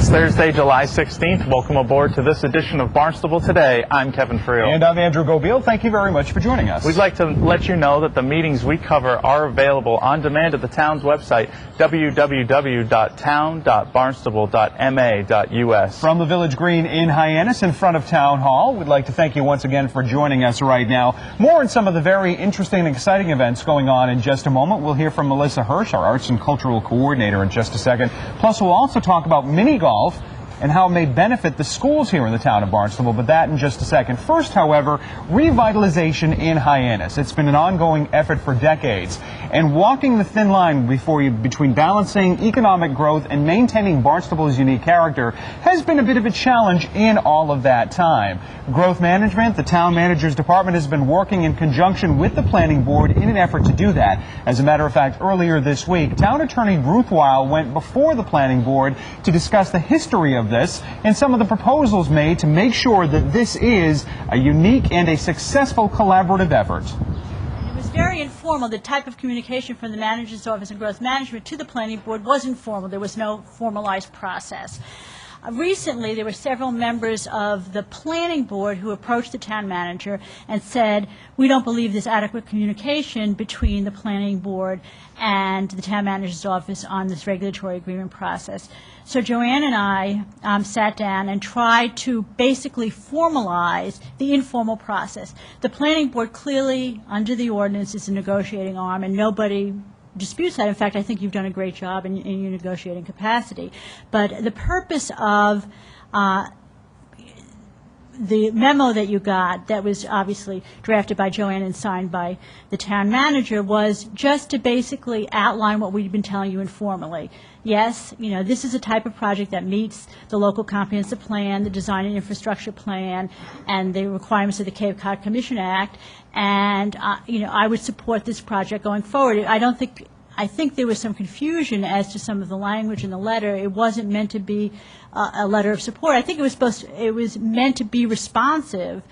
It's Thursday, July 16th. Welcome aboard to this edition of Barnstable Today. I'm Kevin Friel. And I'm Andrew Gobiel. Thank you very much for joining us. We'd like to let you know that the meetings we cover are available on demand at the town's website, www.town.barnstable.ma.us. From the Village Green in Hyannis, in front of Town Hall, we'd like to thank you once again for joining us right now. More on some of the very interesting and exciting events going on in just a moment. We'll hear from Melissa Hirsch, our Arts and Cultural Coordinator, in just a second. Plus, we'll also talk about mini golf and how it may benefit the schools here in the town of Barnstable, but that in just a second. First, however, revitalization in Hyannis. It's been an ongoing effort for decades, and walking the thin line between balancing economic growth and maintaining Barnstable's unique character has been a bit of a challenge in all of that time. Growth Management, the town manager's department, has been working in conjunction with the planning board in an effort to do that. As a matter of fact, earlier this week, town attorney Ruth Weil went before the planning board to discuss the history of this and some of the proposals made to make sure that this is a unique and a successful collaborative effort. It was very informal. The type of communication from the manager's office and growth management to the planning board was informal. There was no formalized process. Recently, there were several members of the planning board who approached the town manager and said, we don't believe there's adequate communication between the planning board and the town manager's office on this regulatory agreement process. So Joanne and I sat down and tried to basically formalize the informal process. The planning board clearly, under the ordinance, is a negotiating arm, and nobody disputes that. In fact, I think you've done a great job in your negotiating capacity. But the purpose of the memo that you got, that was obviously drafted by Joanne and signed by the town manager, was just to basically outline what we've been telling you informally. Yes, you know, this is a type of project that meets the local comprehensive plan, the design and infrastructure plan, and the requirements of the Cape Cod Commission Act. And, you know, I would support this project going forward. I think there was some confusion as to some of the language in the letter. It wasn't meant to be a letter of support. I think it was meant to be responsive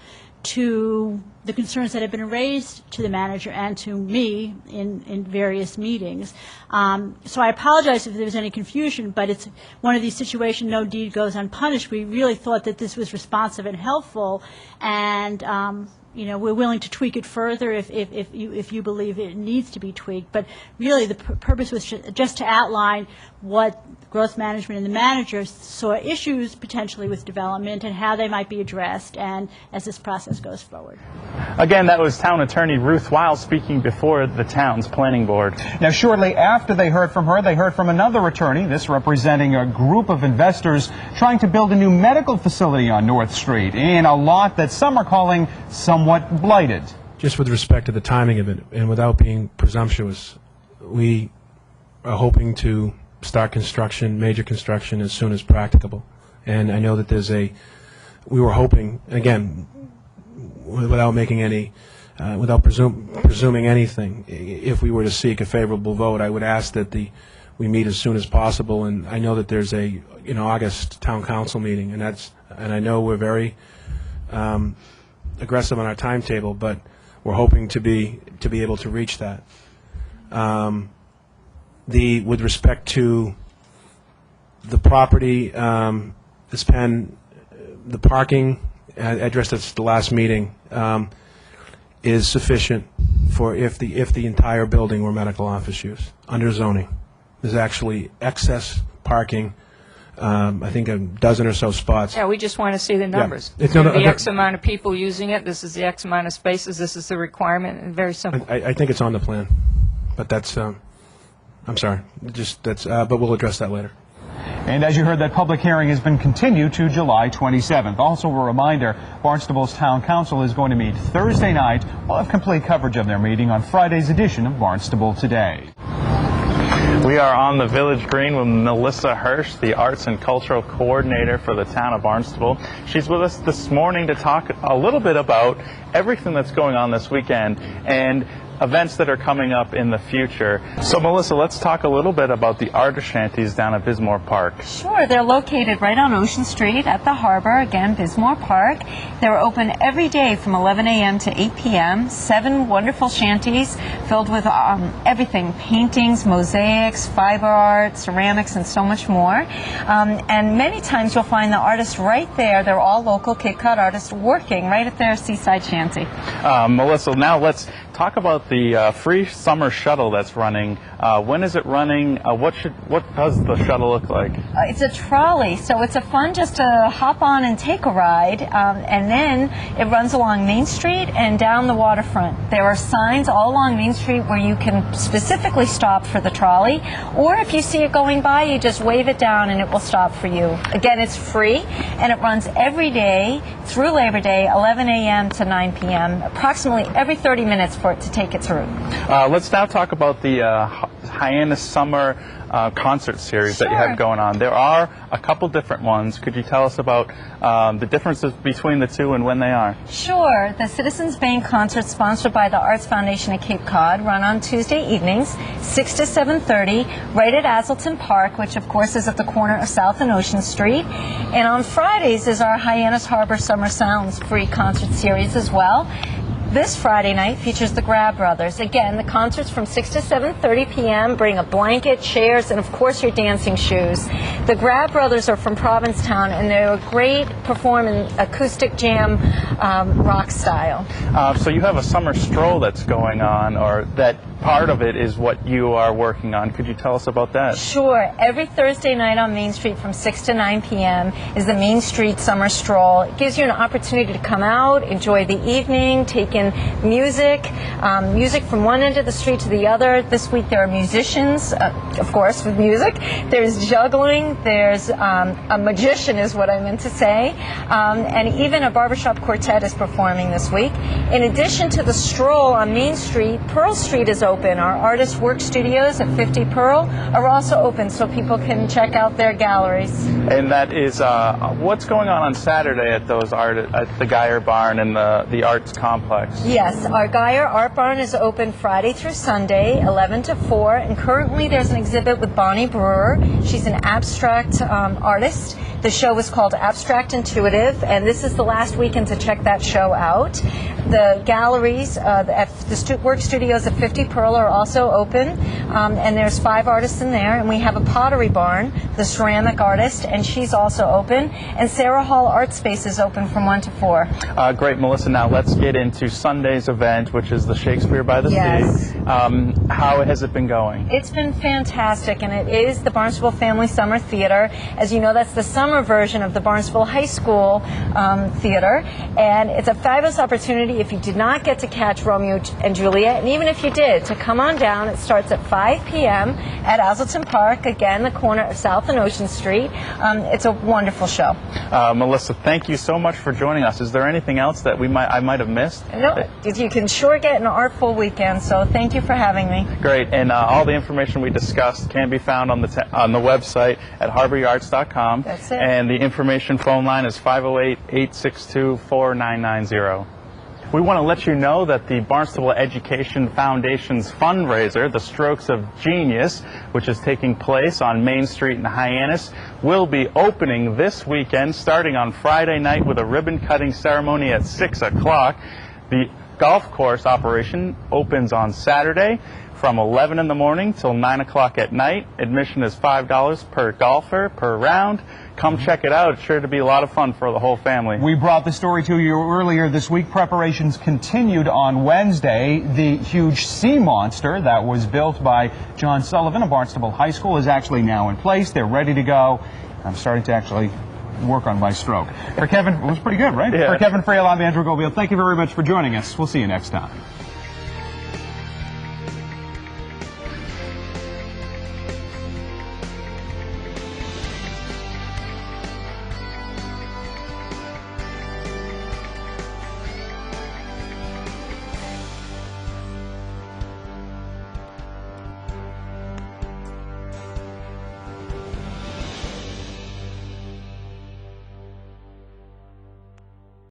to the concerns that have been raised to the manager and to me in various meetings. So I apologize if there was any confusion, but it's one of these situations, no deed goes unpunished. We really thought that this was responsive and helpful, and you know, we're willing to tweak it further if you believe it needs to be tweaked. But really, the purpose was just to outline what growth management and the manager saw issues potentially with development and how they might be addressed, and as this process goes forward. Again, that was town attorney Ruth Weil speaking before the town's planning board. Now, shortly after they heard from her, they heard from another attorney, this representing a group of investors trying to build a new medical facility on North Street in a lot that some are calling somewhat blighted. Just with respect to the timing of it, and without being presumptuous, we are hoping to start construction, major construction, as soon as practicable. And I know that we were hoping, again, without making any, without presuming anything, if we were to seek a favorable vote, I would ask that we meet as soon as possible. And I know that there's a August town council meeting, and I know we're very aggressive on our timetable, but we're hoping to be able to reach that. With respect to the property, the parking addressed at the last meeting is sufficient for if the entire building were medical office use under zoning. There's actually excess parking. I think a dozen or so spots. Yeah, we just want to see the numbers. Yeah. It's going to be X amount of people using it. This is the X amount of spaces. This is the requirement. Very simple. I think it's on the plan, but that's. I'm sorry. But we'll address that later. And as you heard, that public hearing has been continued to July 27th. Also a reminder, Barnstable's Town Council is going to meet Thursday night. We'll have complete coverage of their meeting on Friday's edition of Barnstable Today. We are on the Village Green with Melissa Hirsch, the Arts and Cultural Coordinator for the town of Barnstable. She's with us this morning to talk a little bit about everything that's going on this weekend. And events that are coming up in the future. So Melissa, let's talk a little bit about the artist shanties down at Bismore Park. Sure, they're located right on Ocean Street at the harbor, again, Bismore Park. They're open every day from 11 a.m. to 8 p.m. 7 wonderful shanties filled with everything, paintings, mosaics, fiber art, ceramics, and so much more. And many times you'll find the artists right there. They're all local Cape Cod artists working right at their seaside shanty. Melissa, now let's talk about the free summer shuttle that's running. When is it running? What does the shuttle look like? It's a trolley, so it's a fun just to hop on and take a ride, and then it runs along Main Street and down the waterfront. There are signs all along Main Street where you can specifically stop for the trolley, or if you see it going by, you just wave it down and it will stop for you. Again, it's free, and it runs every day through Labor Day, 11 a.m. to 9 p.m., approximately every 30 minutes for it to take its route. Let's now talk about the Hyannis Summer concert series that you have going on. There are a couple different ones. Could you tell us about the differences between the two and when they are? Sure. The Citizens Bank concerts sponsored by the Arts Foundation of Cape Cod run on Tuesday evenings, 6 to 7:30, right at Azleton Park, which of course is at the corner of South and Ocean Street. And on Fridays is our Hyannis Harbor Summer Sounds free concert series as well. This Friday night features the Grab Brothers. Again, the concert's from 6 to 7:30 p.m. Bring a blanket, chairs, and of course your dancing shoes. The Grab Brothers are from Provincetown, and they're great performing acoustic jam rock style. So you have a summer stroll that's going on, or that part of it is what you are working on. Could you tell us about that? Sure. Every Thursday night on Main Street from 6 to 9 p.m. is the Main Street Summer Stroll. It gives you an opportunity to come out, enjoy the evening, take in music, music from one end of the street to the other. This week there are musicians, of course, with music. There's juggling. There's a magician is what I meant to say. And even a barbershop quartet is performing this week. In addition to the stroll on Main Street, Pearl Street is open. Our artist work studios at 50 Pearl are also open so people can check out their galleries. And that is what's going on Saturday at those at the Geyer Barn and the Arts Complex. Yes, our Geyer Art Barn is open Friday through Sunday, 11 to 4, and currently there's an exhibit with Bonnie Brewer. She's an abstract artist. The show is called Abstract Intuitive, and this is the last weekend to check that show out. The galleries at the work studios at 50 Pearl are also open, and there's 5 artists in there, and we have a Pottery Barn, the ceramic artist, and she's also open, and Sarah Hall Art Space is open from 1 to 4. Great, Melissa. Now let's get into Sunday's event, which is the Shakespeare by the Yes. Sea. How has it been going? It's been fantastic, and it is the Barnstable Family Summer Theater. As you know, that's the summer version of the Barnstable High School theater, and it's a fabulous opportunity if you did not get to catch Romeo and Juliet, and even if you did, to come on down. It starts at 5 p.m. at Azleton Park, again, the corner of South and Ocean Street. It's a wonderful show. Melissa, thank you so much for joining us. Is there anything else that I might have missed? No, you can sure get an artful weekend, so thank you for having me. Great, and all the information we discussed can be found on the website at harboryarts.com. That's it. And the information phone line is 508-862-4990. We want to let you know that the Barnstable Education Foundation's fundraiser, The Strokes of Genius, which is taking place on Main Street in Hyannis, will be opening this weekend, starting on Friday night with a ribbon-cutting ceremony at 6 o'clock. The golf course operation opens on Saturday from 11 in the morning till 9 o'clock at night. Admission is $5 per golfer per round. Come check it out. It's sure to be a lot of fun for the whole family. We brought the story to you earlier this week. Preparations continued on Wednesday. The huge sea monster that was built by John Sullivan of Barnstable High School is actually now in place. They're ready to go. I'm starting to actually work on my stroke. For Kevin, it was pretty good, right? Yeah. For Kevin Frail, I'm Andrew Gobiel. Thank you very much for joining us. We'll see you next time.